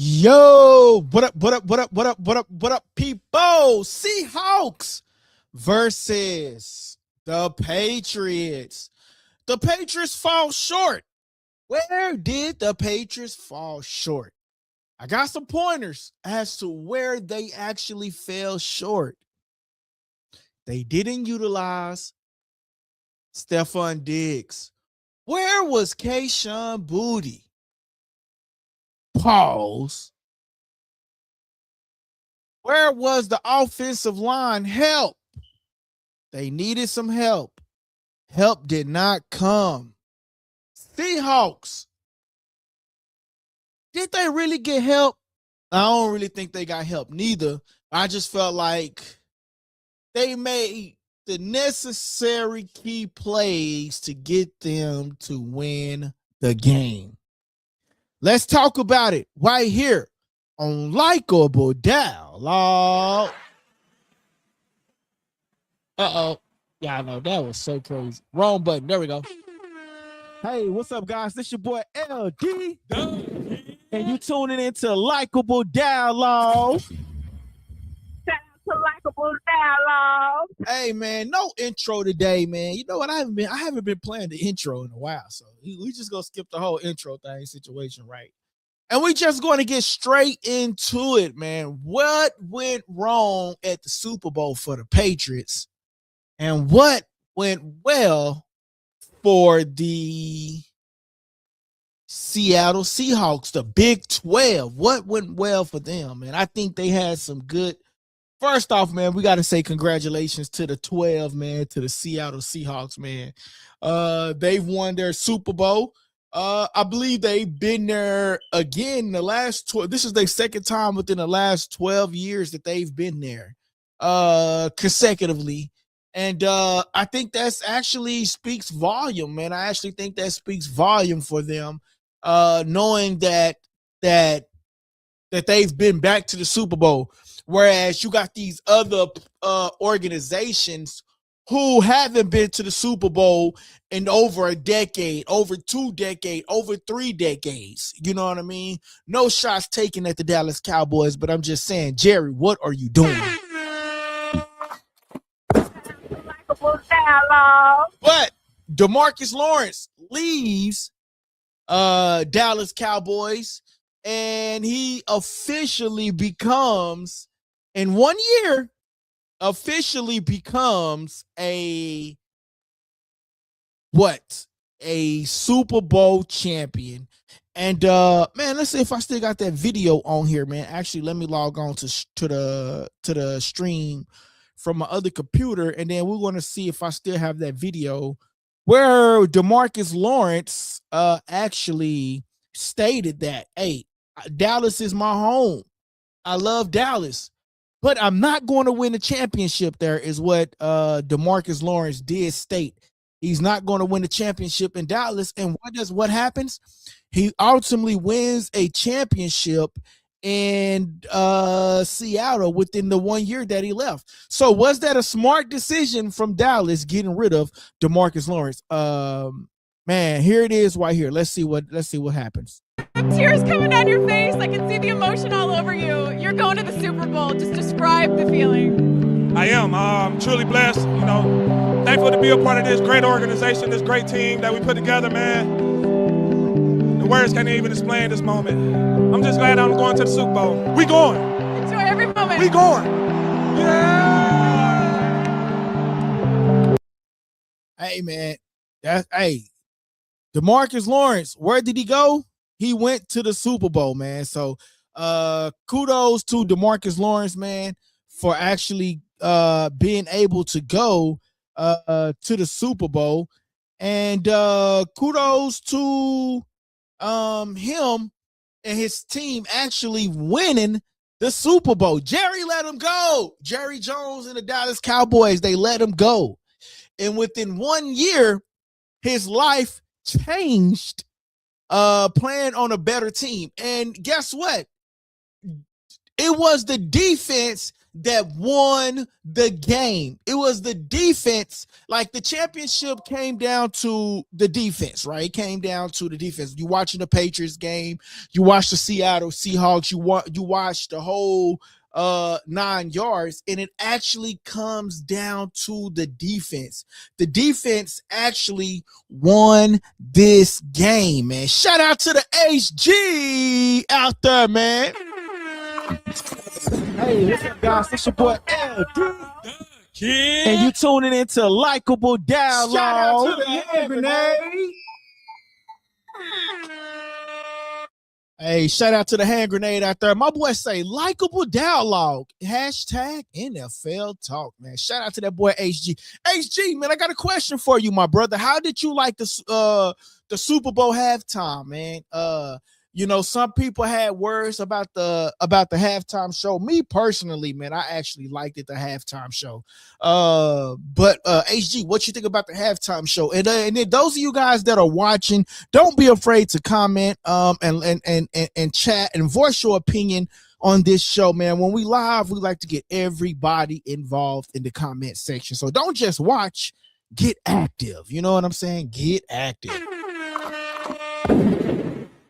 Yo, what up, what up, what up, what up, what up, what up, people? Seahawks versus the Patriots. The Patriots fall short. Where did the Patriots fall short? I got some pointers as to where they actually fell short. They didn't utilize Stephon Diggs. Where was Kayshon Boutte? Pause. Where was the offensive line help? They needed some help. Help did not come. Seahawks, did they really get help? I don't really think they got help neither. I just felt like they made the necessary key plays to get them to win the game. Let's talk about it right here on LikeableDialogue. Uh-oh. Yeah, I know. That was so crazy. Wrong button. There we go. Hey, what's up, guys? This your boy LD. And you tuning into Likeable Dialogue. Shout out to Likeable Dialogue. Hey, man, no intro today, man. You know what? I haven't been playing the intro in a while, so we just gonna skip the whole intro thing situation, right? And we just going to get straight into it, man. What went wrong at the Super Bowl for the Patriots, and what went well for the Seattle Seahawks, the Big 12? What went well for them? And I think they had some good. First off, man, we got to say congratulations to the 12, man, to the Seattle Seahawks, man. They've won their Super Bowl. I believe they've been there again in the last 12. This is their second time within the last 12 years that they've been there consecutively. And I think that's actually speaks volume, man. I actually think that speaks volume for them, knowing that they've been back to the Super Bowl. Whereas you got these other organizations who haven't been to the Super Bowl in over a decade, over 2 decades, over 3 decades. You know what I mean? No shots taken at the Dallas Cowboys, but I'm just saying, Jerry, what are you doing? But DeMarcus Lawrence leaves Dallas Cowboys, and he officially becomes, in 1 year, officially becomes a Super Bowl champion. And man, let's see if I still got that video on here, man. Actually, let me log on to the stream from my other computer, and then we're going to see if I still have that video where DeMarcus Lawrence actually stated that, hey, Dallas is my home. I love Dallas, but I'm not going to win the championship there, is what DeMarcus Lawrence did state. He's not going to win the championship in Dallas. And what happens? He ultimately wins a championship in Seattle within the 1 year that he left. So was that a smart decision from Dallas getting rid of DeMarcus Lawrence? Man, here it is right here. Let's see what happens. Tears coming down your face. I can see the emotion all over you. You're going to the Super Bowl. Just describe the feeling. I am. I'm truly blessed. You know, thankful to be a part of this great organization, this great team that we put together, man. The words can't even explain this moment. I'm just glad I'm going to the Super Bowl. We going. Enjoy every moment. We going. Yeah. Hey, man. DeMarcus Lawrence, where did he go? He went to the Super Bowl, man. So kudos to DeMarcus Lawrence, man, for actually being able to go to the Super Bowl. And kudos to him and his team actually winning the Super Bowl. Jerry let him go. Jerry Jones and the Dallas Cowboys, they let him go. And within 1 year, his life changed playing on a better team. And guess what? It was the defense that won the game. It was the defense. Like the championship came down to the defense, right? It came down to the defense. You watching the Patriots game, you watch the Seattle Seahawks, you watch the whole 9 yards, and it actually comes down to the defense. The defense actually won this game, man. Shout out to the HG out there, man. Hey, what's up, guys? It's your boy LD. And you tuning into Likeable Dialogue. Shout out to the hand grenade. Hey, shout out to the hand grenade out there. My boy say Likeable Dialogue. Hashtag NFL Talk, man. Shout out to that boy HG. HG, man, I got a question for you, my brother. How did you like the Super Bowl halftime, man? You know, some people had words about the halftime show. Me personally, man, I actually liked it, the halftime show. But HG, what you think about the halftime show? And then those of you guys that are watching, don't be afraid to comment and chat and voice your opinion on this show, man. When we live, we like to get everybody involved in the comment section. So don't just watch, get active. You know what I'm saying? Get active.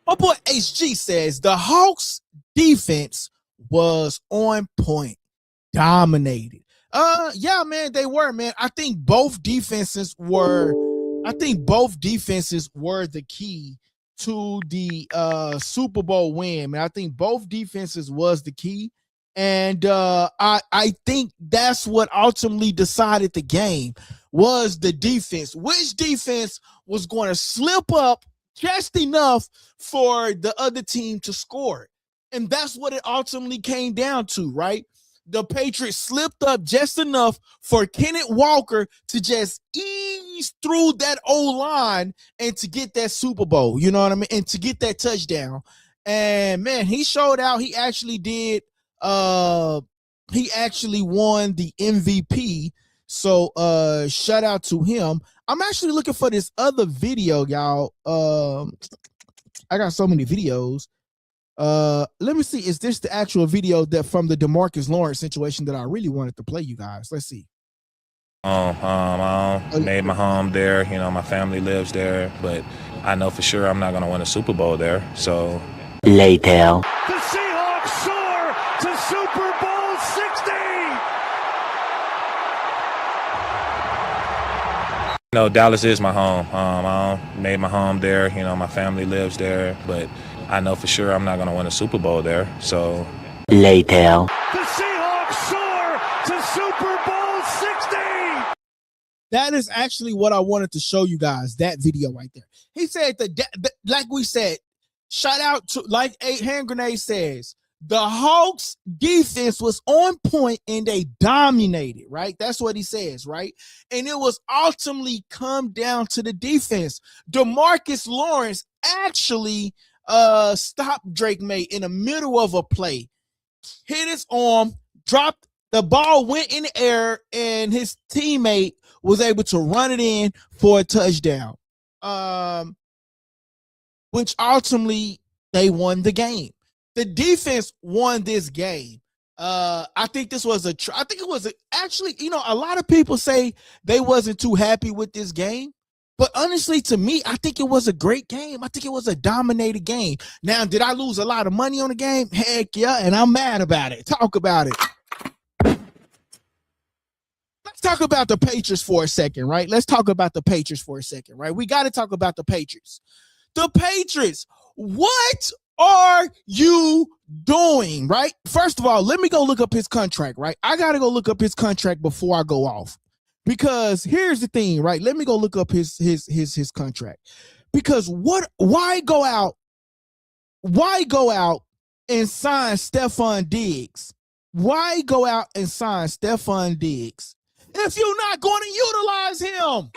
My boy HG says the Hawks defense was on point, dominated. Yeah, man, they were, man. I think both defenses were the key to the Super Bowl win, man. I think both defenses was the key. And I think that's what ultimately decided the game was the defense. Which defense was going to slip up just enough for the other team to score. And that's what it ultimately came down to, right? The Patriots slipped up just enough for Kenneth Walker to just ease through that O-line and to get that Super Bowl, you know what I mean? And to get that touchdown. And, man, he showed out. He actually did. He actually won the MVP. So shout out to him. I'm actually looking for this other video, y'all. I got so many videos. Let me see. Is this the actual video that from the DeMarcus Lawrence situation that I really wanted to play you guys? Let's see. I made my home there. You know, my family lives there, but I know for sure I'm not going to win a Super Bowl there. So later. The Seahawks soar to Super Bowl 60. You know, Dallas is my home. I made my home there. You know, my family lives there, but I know for sure I'm not going to win a Super Bowl there. So later. The Seahawks soar to Super Bowl 60. That is actually what I wanted to show you guys, that video right there. He said, like we said, shout out to, like a hand grenade says, the Hawks defense was on point and they dominated, right? That's what he says, right? And it was ultimately come down to the defense. DeMarcus Lawrence actually stopped Drake Maye in the middle of a play, hit his arm, dropped the ball, went in the air, and his teammate was able to run it in for a touchdown, which ultimately they won the game. The defense won this game. I think this was actually, you know, a lot of people say they wasn't too happy with this game. But honestly, to me, I think it was a great game. I think it was a dominated game. Now, did I lose a lot of money on the game? Heck yeah, and I'm mad about it. Talk about it. Let's talk about the Patriots for a second, right? Let's talk about the Patriots for a second, right? We got to talk about the Patriots. The Patriots, what are you doing, right? First of all, let me go look up his contract, right? I got to go look up his contract before I go off. Because here's the thing, right? Let me go look up his contract. Because why go out and sign Stephon Diggs? Why go out and sign Stephon Diggs if you're not going to utilize him?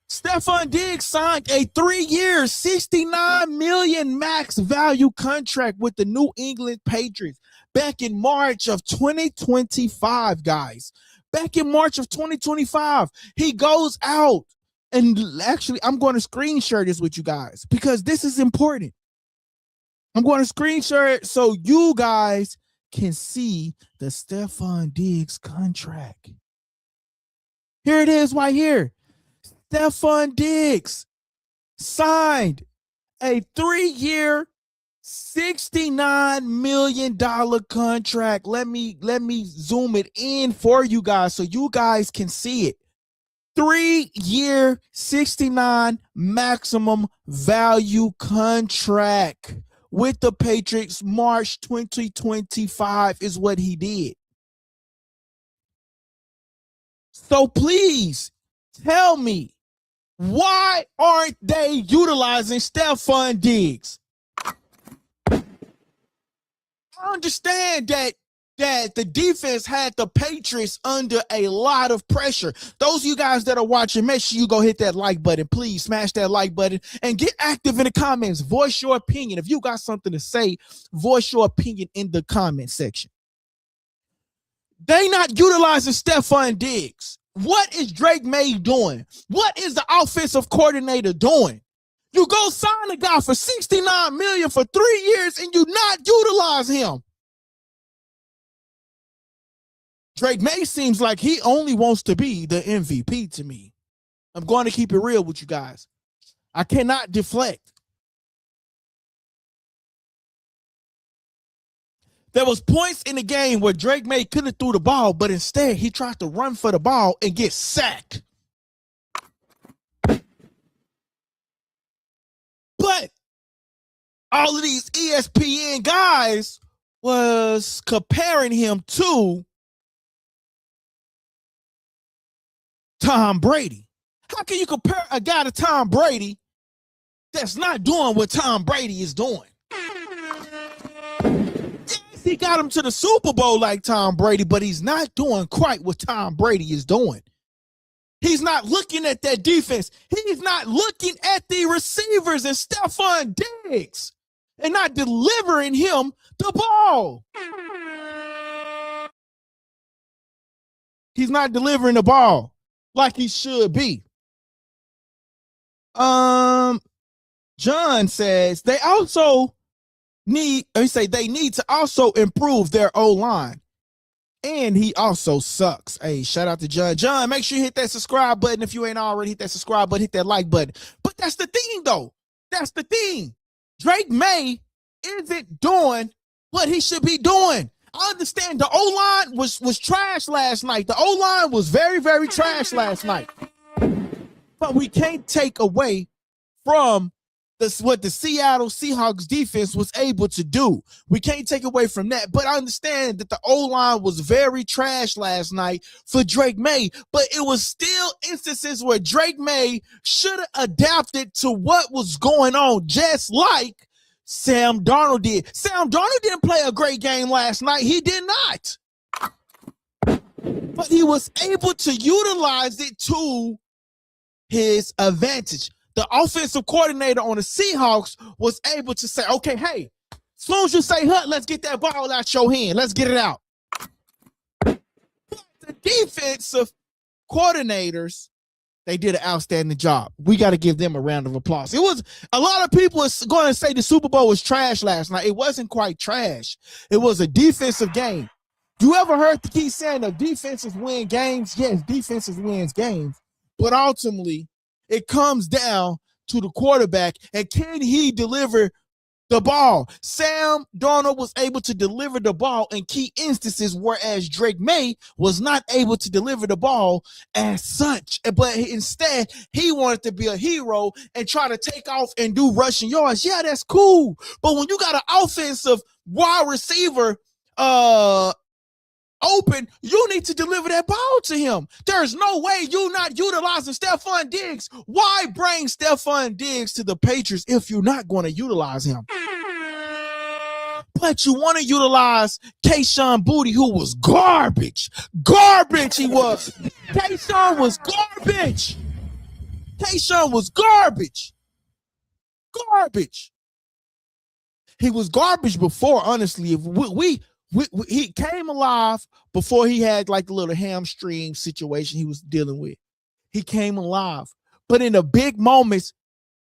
Stephon Diggs signed a 3-year, $69 million max value contract with the New England Patriots back in March of 2025, guys. Back in March of 2025, he goes out. And actually, I'm going to screen share this with you guys because this is important. I'm going to screen share it so you guys can see the Stephon Diggs contract. Here it is right here. Stephon Diggs signed a 3-year, $69 million contract. Let me zoom it in for you guys so you guys can see it. 3-year, 69 maximum value contract with the Patriots. March 2025 is what he did. So please tell me, why aren't they utilizing Stephon Diggs? I understand that the defense had the Patriots under a lot of pressure. Those of you guys that are watching, make sure you go hit that like button. Please smash that like button and get active in the comments. Voice your opinion. If you got something to say, voice your opinion in the comment section. They not utilizing Stephon Diggs. What is Drake Maye doing? What is the offensive coordinator doing? You go sign a guy for $69 million for 3 years and you not utilize him. Drake Maye seems like he only wants to be the MVP to me. I'm going to keep it real with you guys. I cannot deflect. There was points in the game where Drake Maye could have threw the ball, but instead he tried to run for the ball and get sacked. But all of these ESPN guys was comparing him to Tom Brady. How can you compare a guy to Tom Brady that's not doing what Tom Brady is doing? Yes, he got him to the Super Bowl like Tom Brady, but he's not doing quite what Tom Brady is doing. He's not looking at that defense. He's not looking at the receivers and Stephon Diggs and not delivering him the ball. He's not delivering the ball like he should be. John says they need to also improve their O-line. And he also sucks. Hey, shout out to John. John, make sure you hit that subscribe button. If you ain't already hit that subscribe button, hit that like button. But that's the thing, though. That's the thing. Drake Maye isn't doing what he should be doing. I understand the O-line was trash last night. The O-line was very, very trash last night. But we can't take away from what the Seattle Seahawks defense was able to do. We can't take away from that. But I understand that the O-line was very trash last night for Drake Maye. But it was still instances where Drake Maye should have adapted to what was going on, just like Sam Darnold did. Sam Darnold didn't play a great game last night. He did not. But he was able to utilize it to his advantage. The offensive coordinator on the Seahawks was able to say, okay, hey, as soon as you say hut, let's get that ball out your hand. Let's get it out. But the defensive coordinators, they did an outstanding job. We got to give them a round of applause. It was a lot of people are going to say the Super Bowl was trash last night. It wasn't quite trash. It was a defensive game. You ever heard the key saying that defenses win games? Yes, defenses wins games. But ultimately, it comes down to the quarterback and can he deliver the ball? Sam Darnold was able to deliver the ball in key instances, whereas Drake Maye was not able to deliver the ball as such. But instead, he wanted to be a hero and try to take off and do rushing yards. Yeah, that's cool. But when you got an offensive wide receiver open, you need to deliver that ball to him. There's no way you're not utilizing Stephon Diggs. Why bring Stephon Diggs to the Patriots if you're not going to utilize him? But you want to utilize Kayshon Boutte, who was garbage. Garbage he was. Kayshon was garbage. Kayshon was garbage. Garbage. He was garbage before, honestly. If he came alive before he had like the little hamstring situation he was dealing with. He came alive. But in the big moments,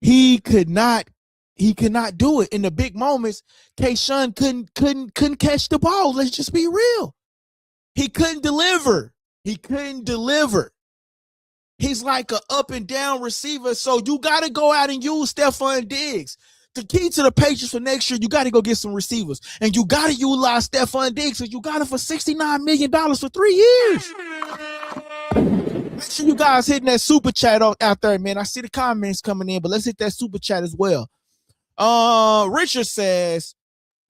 he could not He could not do it in the big moments. Kayshawn couldn't catch the ball. Let's just be real. He couldn't deliver. He's like an up and down receiver. So you got to go out and use Stefon Diggs. The key to the Patriots for next year, you got to go get some receivers. And you got to utilize Stefon Diggs, and you got it for $69 million for 3 years. Make sure you guys hitting that super chat out there, man. I see the comments coming in, but let's hit that super chat as well. Richard says,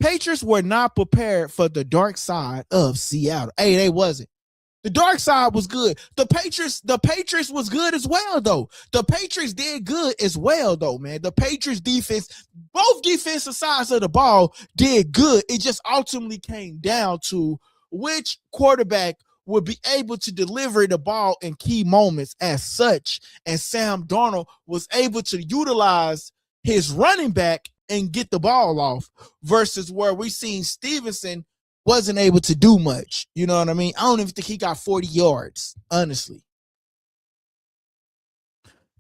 Patriots were not prepared for the dark side of Seattle. Hey, they wasn't. The dark side was good. The Patriots was good as well, though. The Patriots did good as well, though, man. The Patriots defense, both defensive sides of the ball did good. It just ultimately came down to which quarterback would be able to deliver the ball in key moments as such. And Sam Darnold was able to utilize his running back and get the ball off versus where we seen Stevenson wasn't able to do much. You know what I mean? I don't even think he got 40 yards, honestly.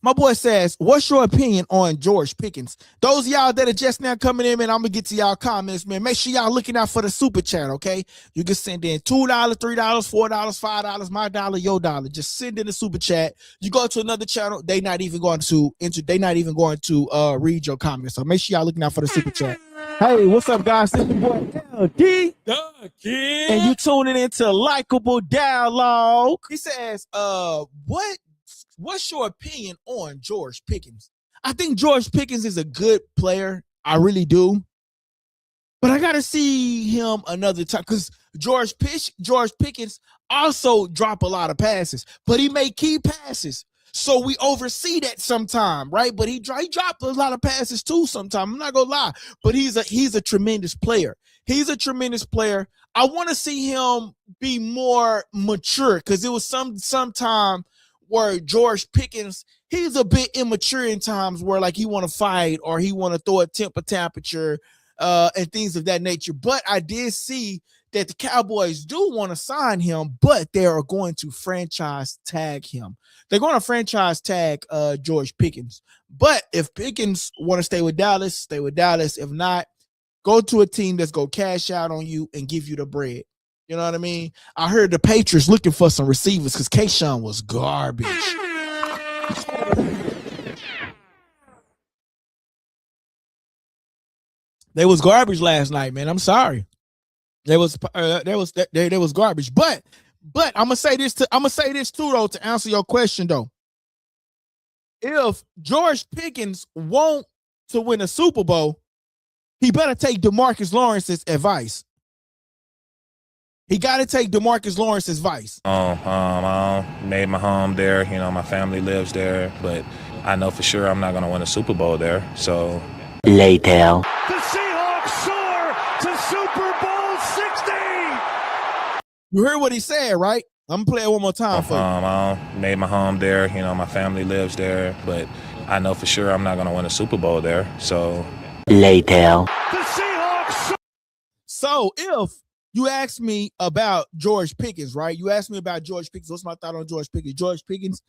My boy says, what's your opinion on George Pickens? Those of y'all that are just now coming in, man, I'm going to get to y'all comments, man. Make sure y'all looking out for the super chat, okay? You can send in $2, $3, $4, $5, my dollar, your dollar. Just send in the super chat. You go to another channel, they not even going to read your comments. So make sure y'all looking out for the super chat. Hey, what's up, guys? This is your boy LD. And you tuning into Likeable Dialogue. He says, what's your opinion on George Pickens? I think George Pickens is a good player. I really do. But I got to see him another time because George Pickens also drop a lot of passes, but he made key passes. So we oversee that sometime, right? But he dropped a lot of passes too sometime. I'm not going to lie, but he's a tremendous player. He's a tremendous player. I want to see him be more mature because it was some time where George Pickens, he's a bit immature in times where like he want to fight or he want to throw a temperature and things of that nature. But I did see that the Cowboys do want to sign him, but they are going to franchise tag him. They're going to franchise tag George Pickens. But if Pickens want to stay with Dallas, stay with Dallas. If not, go to a team that's going to cash out on you and give you the bread. You know what I mean? I heard the Patriots looking for some receivers because Kayshawn was garbage. They was garbage last night, man. I'm sorry. They was garbage. But I'm gonna say this too though to answer your question though. If George Pickens want to win a Super Bowl, he better take DeMarcus Lawrence's advice. He got to take DeMarcus Lawrence's advice. I made my home there. You know, my family lives there, but I know for sure I'm not going to win a Super Bowl there. So later. The Seahawks soar to Super Bowl 60. You heard what he said, right? I'm gonna play it one more time for you. I made my home there. You know, my family lives there, but I know for sure I'm not going to win a Super Bowl there. So later. The Seahawks. So if you asked me about George Pickens, right? You asked me about George Pickens. What's my thought on George Pickens? George Pickens,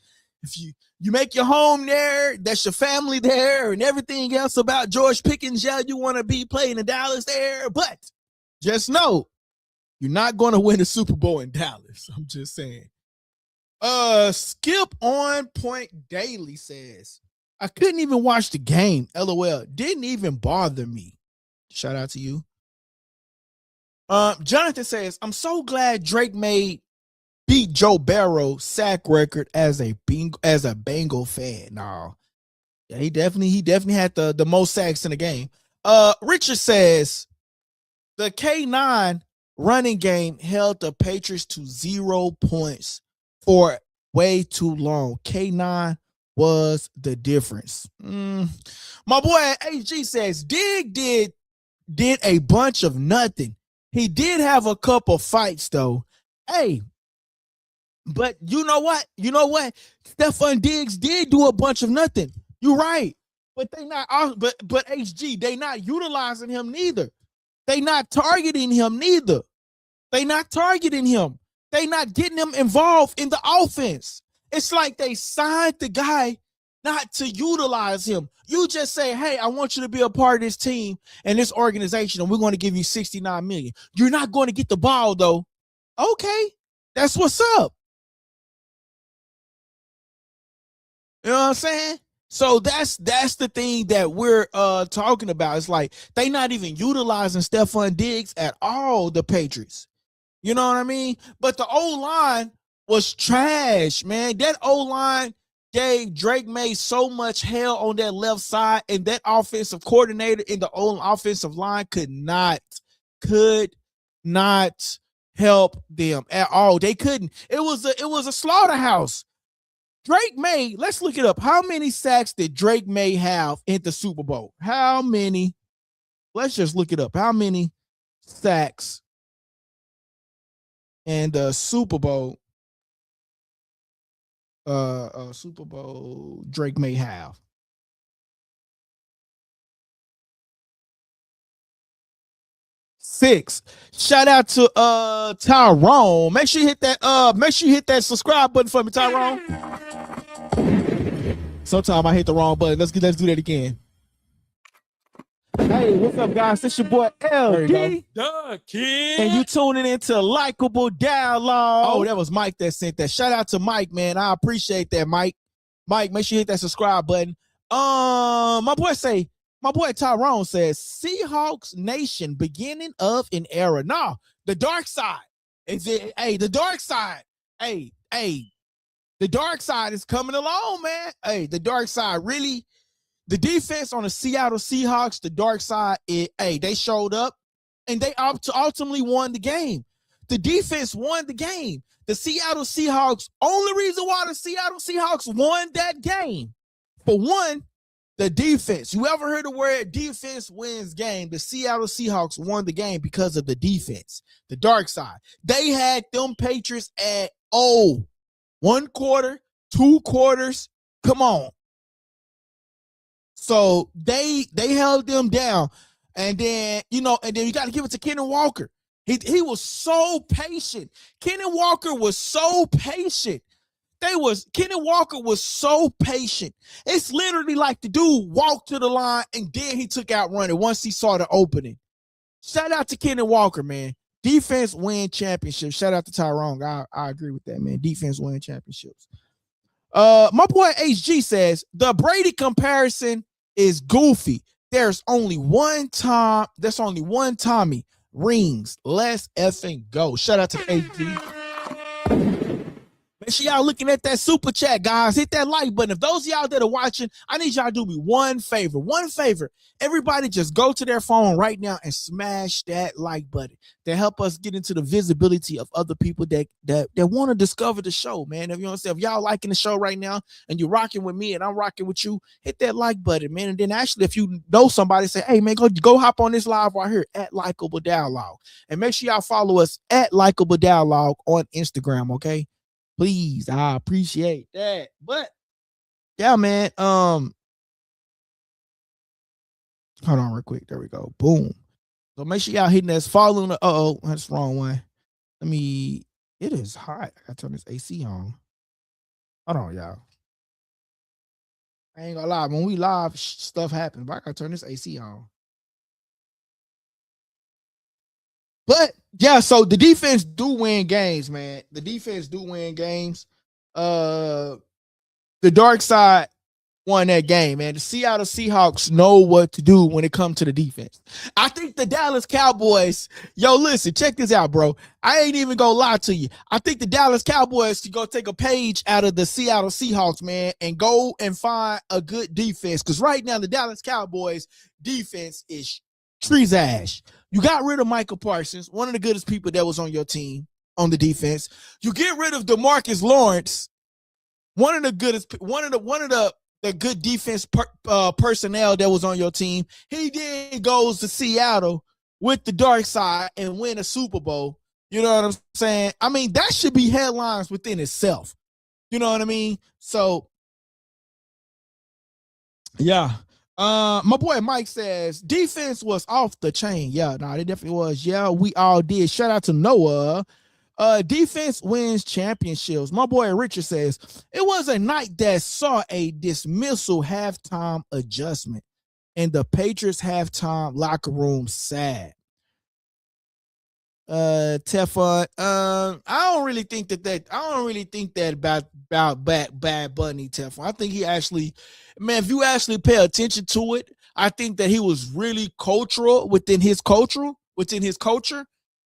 if you make your home there, that's your family there, and everything else about George Pickens, yeah, you want to be playing in Dallas there, but just know you're not going to win a Super Bowl in Dallas. I'm just saying. Skip on Point Daily says, I couldn't even watch the game. LOL. Didn't even bother me. Shout out to you. Jonathan says, I'm so glad Drake beat Joe Burrow's sack record as a Bengal fan. No. Yeah, he definitely had the most sacks in the game. Richard says, the K9 running game held the Patriots to 0 points for way too long. K9 was the difference. My boy AG says, Dig did a bunch of nothing. He did have a couple fights though. Hey, but you know what? Stefon Diggs did do a bunch of nothing. You're right. But they not but HG, they not utilizing him neither. They not targeting him neither. They not targeting him. They not getting him involved in the offense. It's like they signed the guy not to utilize him. You just say, hey, I want you to be a part of this team and this organization, and we're going to give you $69 million. You're not going to get the ball, though. Okay, that's what's up. You know what I'm saying? So that's the thing that we're talking about. It's like they not even utilizing Stephon Diggs at all, the Patriots. You know what I mean? But the O-line was trash, man. That O-line gave Drake Maye so much hell on that left side, and that offensive coordinator in the offensive line could not help them at all. They couldn't. It was a slaughterhouse. Drake Maye, let's look it up. How many sacks did Drake Maye have in the Super Bowl? How many? Let's just look it up. How many sacks in the Super Bowl? Drake Maye have? Six. Shout out to Tyrone. Make sure you hit that subscribe button for me, Tyrone. Sometimes I hit the wrong button. Let's do that again. Hey, what's up, guys? This your boy LD. And you tuning into Likeable Dialogue. Oh, that was Mike that sent that. Shout out to Mike, man. I appreciate that, Mike. Mike, make sure you hit that subscribe button. My boy Tyrone says, Seahawks Nation, beginning of an era. No, the dark side. The dark side. The dark side is coming along, man. Hey, the dark side really. The defense on the Seattle Seahawks, the dark side, they showed up and they ultimately won the game. The defense won the game. The Seattle Seahawks, only reason why the Seattle Seahawks won that game, for one, the defense. You ever heard the word defense wins game? The Seattle Seahawks won the game because of the defense. The dark side. They had them Patriots at 1 quarter, 2 quarters. Come on. So they held them down. And then you got to give it to Kenneth Walker. He was so patient. Kenneth Walker was so patient. Kenneth Walker was so patient. It's literally like the dude walked to the line and then he took out running once he saw the opening. Shout out to Kenneth Walker, man. Defense win championships. Shout out to Tyrone. I agree with that, man. Defense win championships. My boy HG says the Brady comparison is goofy. There's only one Tommy. Rings. Let's effing go. Shout out to HG. Make sure y'all looking at that super chat, guys. Hit that like button. If those of y'all that are watching, I need y'all to do me one favor. Everybody just go to their phone right now and smash that like button to help us get into the visibility of other people that want to discover the show, man. If you understand, if y'all liking the show right now and you're rocking with me and I'm rocking with you, hit that like button, man. And then actually, if you know somebody, say, hey, man, go hop on this live right here at Likeable Dialogue. And make sure y'all follow us at Likeable Dialogue on Instagram, okay? Please, I appreciate that. But yeah, man. Hold on real quick. There we go. Boom. So make sure y'all hitting that, following the that's the wrong one. It is hot. I gotta turn this AC on. Hold on, y'all. I ain't gonna lie. When we live, stuff happens, but I gotta turn this AC on. But yeah, so the defense do win games, man. The defense do win games. The dark side won that game, man. The Seattle Seahawks know what to do when it comes to the defense. I think the Dallas Cowboys, listen, check this out, bro. I ain't even gonna lie to you. I think the Dallas Cowboys should go take a page out of the Seattle Seahawks, man, and go and find a good defense. Because right now, the Dallas Cowboys defense is trees ash. You got rid of Michael Parsons, one of the goodest people that was on your team on the defense. You get rid of DeMarcus Lawrence, one of the good defense personnel that was on your team. He then goes to Seattle with the dark side and win a Super Bowl. You know what I'm saying? I mean, that should be headlines within itself. You know what I mean? So, yeah. My boy Mike says defense was off the chain. Yeah, no, it definitely was. Yeah, we all did. Shout out to Noah. Defense wins championships. My boy Richard says, it was a night that saw a dismissal halftime adjustment and the Patriots halftime locker room sad. Teflon, I don't really think that about Bad Bunny, Teflon. I think he actually, man, if you actually pay attention to it, I think that he was really cultural within his culture.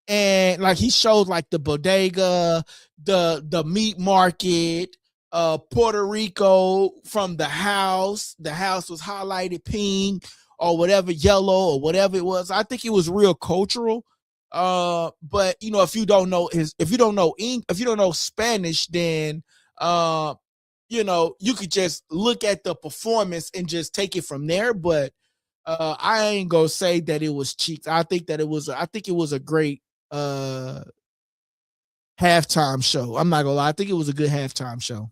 And like he showed like the bodega, the meat market, Puerto Rico from the house. The house was highlighted pink or whatever, yellow or whatever it was. I think it was real cultural. But you know, if you don't know Spanish, then you know, you could just look at the performance and just take it from there. But I ain't gonna say that it was cheap. I think it was a great halftime show. I'm not gonna lie. I think it was a good halftime show.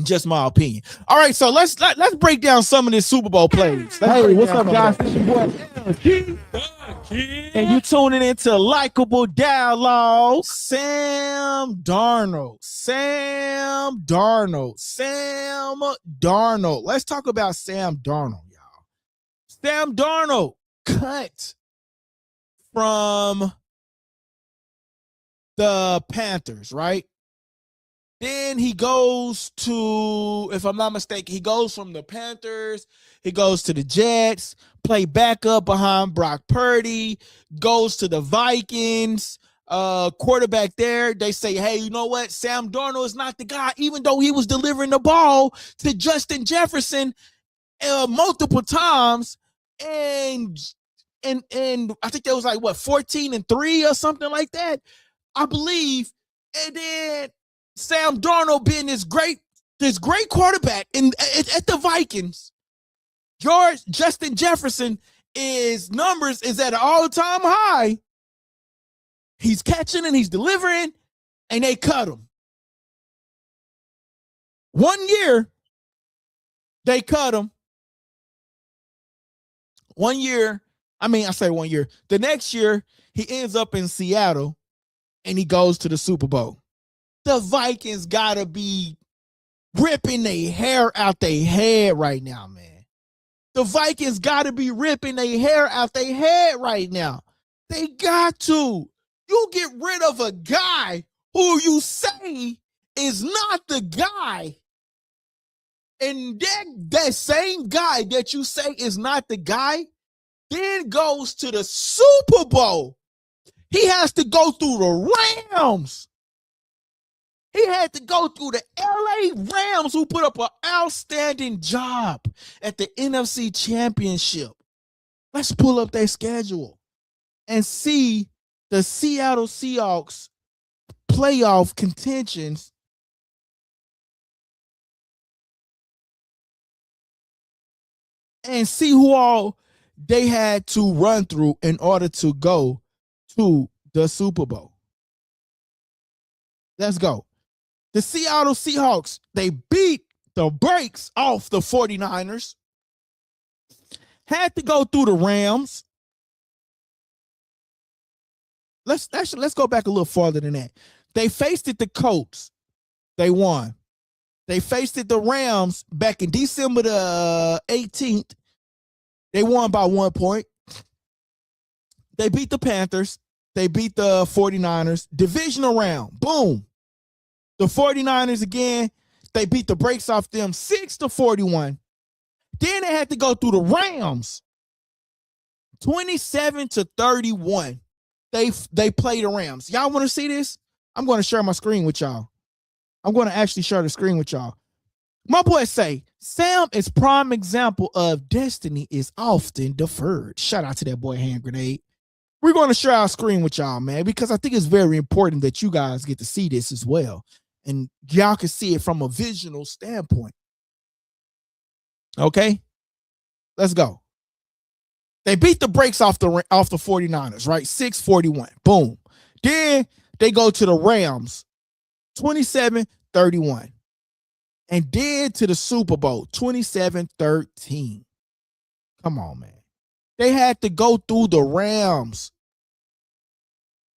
Just my opinion. All right, so let's break down some of this Super Bowl plays. Hey, what's up, guys? This your boy and you tuning into Likeable Dialogue. Sam Darnold. Let's talk about Sam Darnold, y'all. Sam Darnold cut from the Panthers, right? Then he goes to, if I'm not mistaken, he goes from the Panthers, he goes to the Jets, play backup behind Brock Purdy, goes to the Vikings, quarterback there. They say, hey, you know what? Sam Darnold is not the guy, even though he was delivering the ball to Justin Jefferson multiple times. And I think that was like, what, 14-3 or something like that, I believe. And then Sam Darnold being this great quarterback at the Vikings. Justin Jefferson numbers is at an all-time high. He's catching and he's delivering, and they cut him. 1 year, they cut him. 1 year, I say 1 year. The next year, he ends up in Seattle, and he goes to the Super Bowl. The Vikings gotta be ripping their hair out their head right now, man. The Vikings gotta be ripping their hair out their head right now. They got to. You get rid of a guy who you say is not the guy, and that same guy that you say is not the guy then goes to the Super Bowl. He has to go through the Rams. He had to go through the LA Rams, who put up an outstanding job at the NFC Championship. Let's pull up their schedule and see the Seattle Seahawks playoff contentions. And see who all they had to run through in order to go to the Super Bowl. Let's go. The Seattle Seahawks, they beat the brakes off the 49ers. Had to go through the Rams. Let's go back a little farther than that. They faced the Colts. They won. They faced the Rams back in December the 18th. They won by 1 point. They beat the Panthers. They beat the 49ers. Divisional round. Boom. The 49ers again, they beat the brakes off them 6-41. Then they had to go through the Rams 27-31. They played the Rams. Y'all want to see this? I'm going to share my screen with y'all. I'm going to actually share the screen with y'all. My boy say, Sam is prime example of destiny is often deferred. Shout out to that boy Hand Grenade. We're going to share our screen with y'all, man, because I think it's very important that you guys get to see this as well. And y'all can see it from a visual standpoint. Okay? Let's go. They beat the brakes off the 49ers, right? 6-41. Boom. Then they go to the Rams, 27-31. And then to the Super Bowl, 27-13. Come on, man. They had to go through the Rams.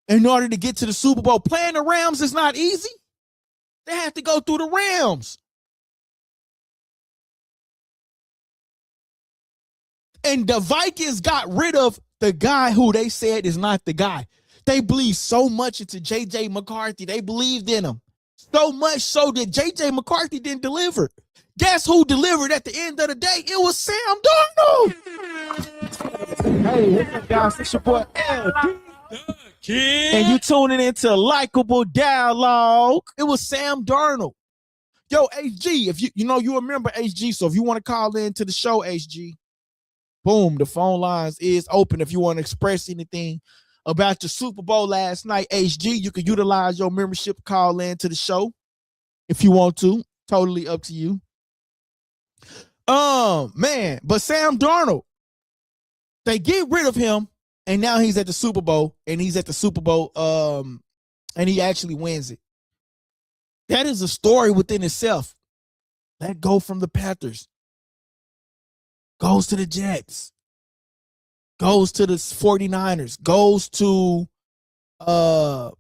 in order to get to the Super Bowl. Playing the Rams is not easy. They have to go through the Rams. And the Vikings got rid of the guy who they said is not the guy. They believed so much into J.J. McCarthy. They believed in him. So much so that J.J. McCarthy didn't deliver. Guess who delivered at the end of the day? It was Sam Darnold. Hey, what's up, guys? It's your boy LD. And you tuning into Likeable Dialogue. It was Sam Darnold. Yo, HG, if you remember HG, so if you want to call in to the show, HG, boom, the phone lines is open. If you want to express anything about the Super Bowl last night, HG, you can utilize your membership, call in to the show if you want to. Totally up to you. Man, but Sam Darnold, they get rid of him, and now he's at the Super Bowl, and he actually wins it. That is a story within itself. Let go from the Panthers. Goes to the Jets. Goes to the 49ers. Goes to the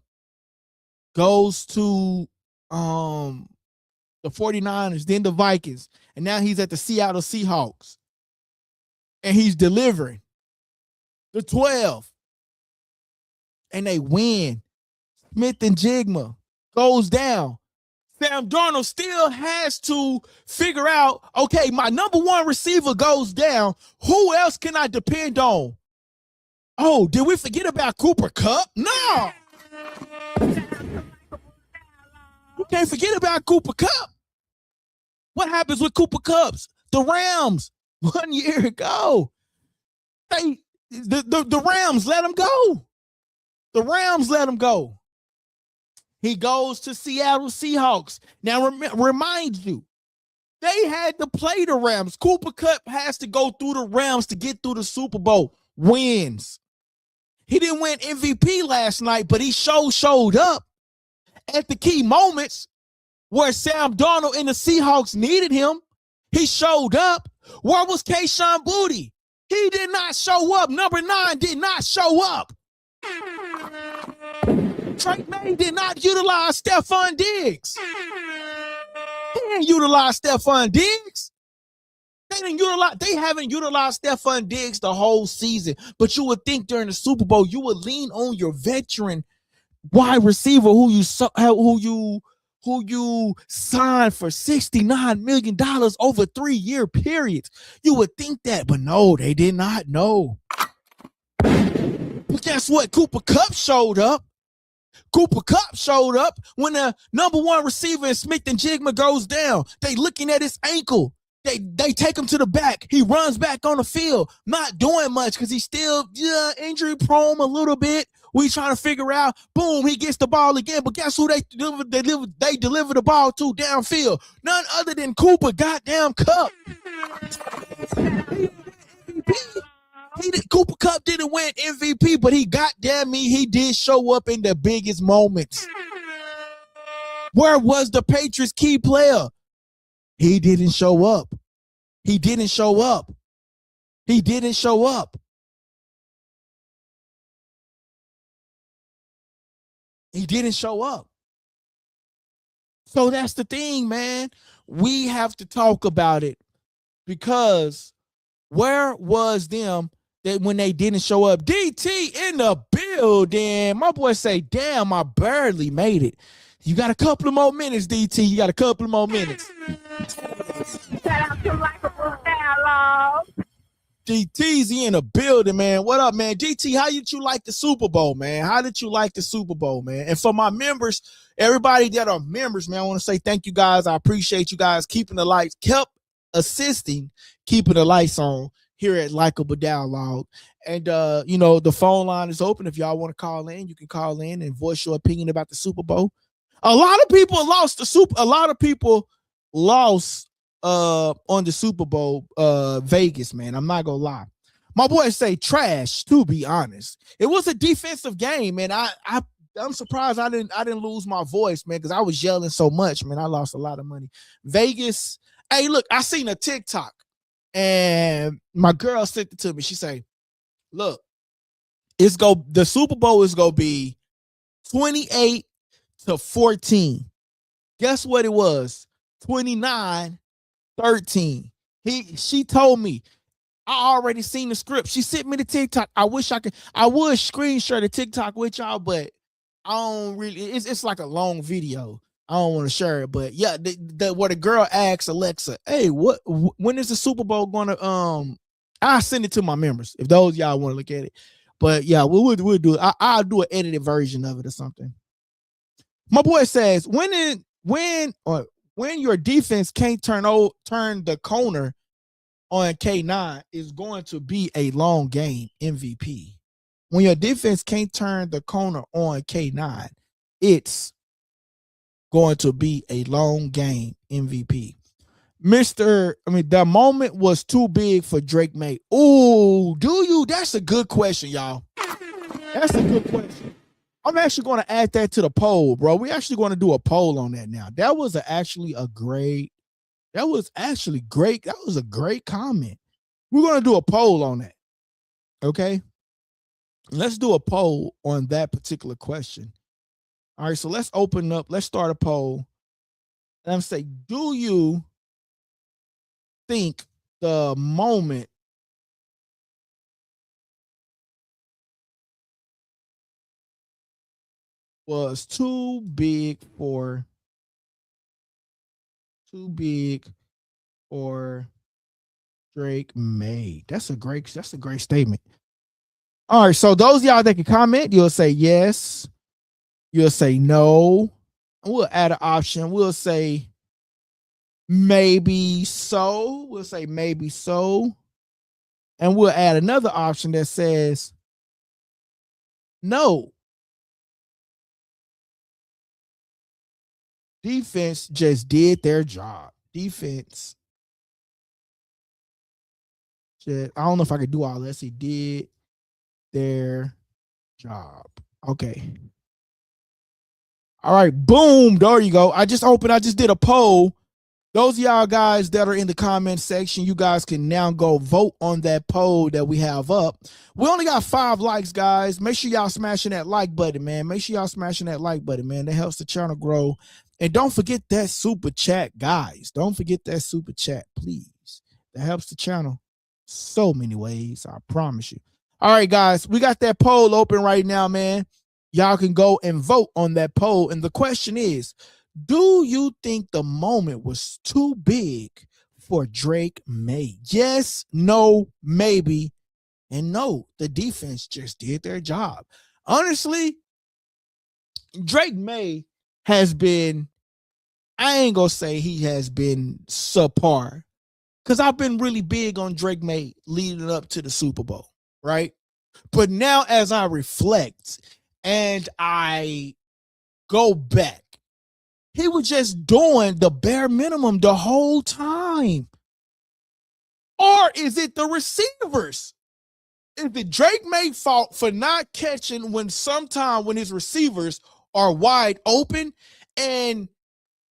49ers, then the Vikings, and now he's at the Seattle Seahawks. And he's delivering the 12. And they win. Smith and Jigma goes down. Sam Darnold still has to figure out, okay, my number one receiver goes down. Who else can I depend on? Oh, did we forget about Cooper Kupp? No. You can't forget about Cooper Kupp. What happens with Cooper Kupp? The Rams 1 year ago. The Rams let him go. The Rams let him go. He goes to Seattle Seahawks. Now, remind you, they had to play the Rams. Cooper Kupp has to go through the Rams to get through the Super Bowl. Wins. He didn't win MVP last night, but he showed up at the key moments where Sam Darnold and the Seahawks needed him. He showed up. Where was Kayshon Boutte? He did not show up. Number 9 did not show up. Drake Maye did not utilize Stephon Diggs. He didn't utilize Stephon Diggs. They haven't utilized Stephon Diggs the whole season. But you would think during the Super Bowl, you would lean on your veteran wide receiver who you signed for $69 million over 3-year periods. You would think that, but no, they did not know. But guess what? Cooper Kupp showed up. Cooper Kupp showed up when the number one receiver in Smith and Jigma goes down. They looking at his ankle. They take him to the back. He runs back on the field, not doing much because he's still injury prone a little bit. We trying to figure out. Boom, he gets the ball again. But guess who they deliver the ball to downfield? None other than Cooper goddamn Kupp. Cooper Kupp didn't win MVP, but he did show up in the biggest moments. Where was the Patriots' key player? He didn't show up. He didn't show up. He didn't show up. He didn't show up. So that's the thing, man. We have to talk about it because where was them that when they didn't show up? DT in the building. My boy say, damn, I barely made it. You got a couple of more minutes, DT. You got a couple of more minutes. Shout out to Likeable Dialogue. DT's in the building, man. What up, man? DT, how did you like the Super Bowl, man? How did you like the Super Bowl, man? And for my members, everybody that are members, man, I want to say thank you guys. I appreciate you guys keeping the lights, keeping the lights on here at Likeable Dialogue. And, the phone line is open. If y'all want to call in, you can call in and voice your opinion about the Super Bowl. A lot of people lost on the Super Bowl Vegas, man. I'm not gonna lie. My boy say trash, to be honest. It was a defensive game, man. I'm surprised I didn't lose my voice, man, because I was yelling so much, man. I lost a lot of money. Vegas. Hey, look, I seen a TikTok and my girl sent it to me. She say, look, the Super Bowl is gonna be 28-14. Guess what it was? 29-13. She told me, I already seen the script. She sent me the TikTok. I would screen share the TikTok with y'all, but I don't really, it's like a long video. I don't want to share it, but yeah, where the girl asks Alexa, hey, when is the Super Bowl gonna, I'll send it to my members if those y'all want to look at it. But yeah, we'll do it. I'll do an edited version of it or something. My boy says, when your defense can't turn the corner on K9 is going to be a long game MVP. When your defense can't turn the corner on K9, it's going to be a long game MVP. The moment was too big for Drake Maye. Ooh, do you? That's a good question, y'all. That's a good question. I'm actually going to add that to the poll, bro. We're actually going to do a poll on that now. That was actually great. That was a great comment. We're going to do a poll on that. Okay? Let's do a poll on that particular question. All right, so let's start a poll. And I'm saying, do you think the moment was too big for Drake Maye? That's a great statement. All right, so those of y'all that can comment, you'll say yes, you'll say no, and we'll add an option. We'll say maybe so. We'll say maybe so. And we'll add another option that says no. Defense just did their job. Defense. I don't know if I could do all this. He did their job. Okay. All right. Boom. There you go. I just did a poll. Those of y'all guys that are in the comment section, you guys can now go vote on that poll that we have up. We only got 5 likes, guys. Make sure y'all smashing that like button, man. That helps the channel grow. And don't forget that super chat, guys. Don't forget that super chat, please. That helps the channel so many ways. I promise you. All right, guys. We got that poll open right now, man. Y'all can go and vote on that poll. And the question is, do you think the moment was too big for Drake Maye? Yes, no, maybe, and no. The defense just did their job. Honestly, Drake Maye has been, I ain't gonna say he has been subpar, because I've been really big on Drake Maye leading up to the Super Bowl, right? But now as I reflect and I go back, he was just doing the bare minimum the whole time. Or is it the receivers? Is it Drake Maye's fault for not catching when his receivers are wide open and